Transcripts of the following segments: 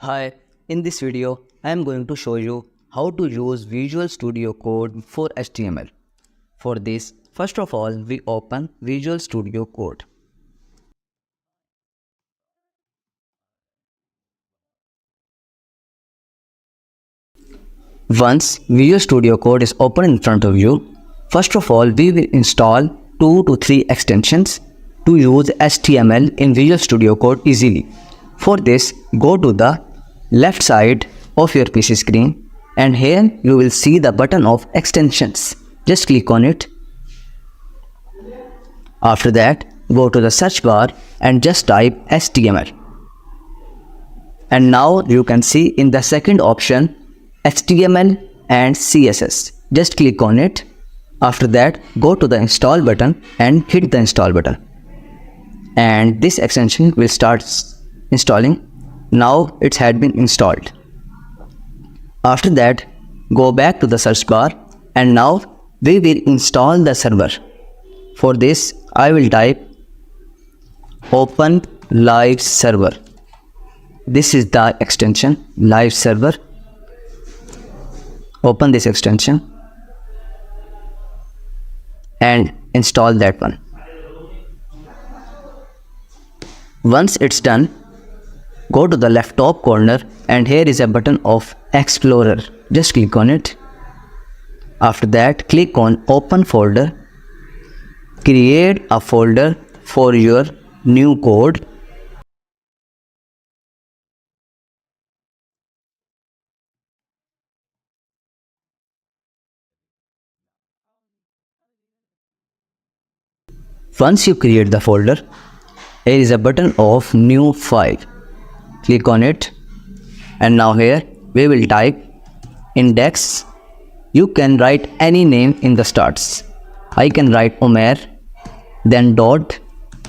Hi, in this video, I am going to show you how to use Visual Studio Code for HTML. For this, first of all, we open Visual Studio Code. Once Visual Studio Code is open in front of you, first of all, we will install 2 to 3 extensions to use HTML in Visual Studio Code easily. For this, go to the left side of your PC screen and here you will see the button of extensions. Just click on it. After that, go to the search bar and just type HTML. And now you can see in the second option HTML and CSS. Just click on it. After that, go to the install button and hit the install button. And this extension will start installing. Now it had been installed. After that, go back to the search bar and now we will install the server. For this, I will type open live server. This is the extension live server. Open this extension and install that one. Once it's done, go to the left top corner and here is a button of Explorer. Just click on it. After that, click on Open Folder. Create a folder for your new code. Once you create the folder, here is a button of New File. Click on it and now here we will type index. You can write any name in the starts. I can write Omer, then dot,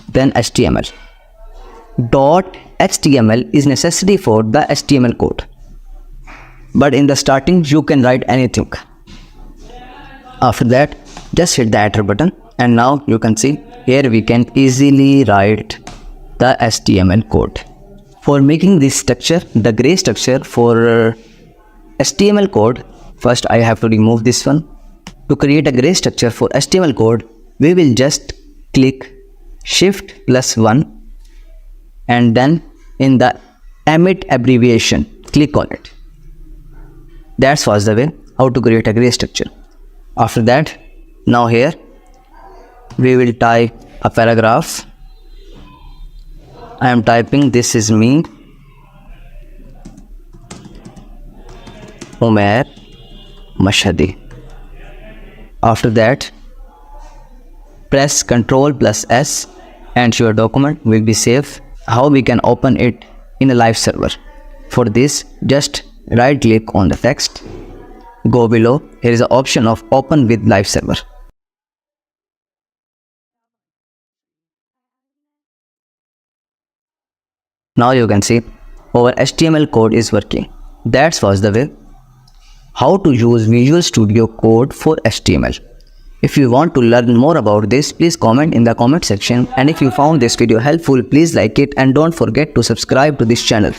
then HTML. Dot HTML is necessary for the HTML code. But in the starting you can write anything. After that, just hit the enter button and now you can see here we can easily write the HTML code. For making this structure, the gray structure for HTML code, first I have to remove this one. To create a gray structure for HTML code, we will just click Shift+1 and then in the emit abbreviation, click on it. That was the way how to create a gray structure. After that, now here we will type a paragraph. I am typing this is me, Umair Mashhadi. After that, press Ctrl+S and your document will be saved. How we can open it in a live server? For this, just right click on the text. Go below, here is the option of open with live server. Now you can see our HTML code is working. That was the way how to use Visual Studio Code for HTML. If you want to learn more about this, please comment in the comment section, and if you found this video helpful, please like it and don't forget to subscribe to this channel.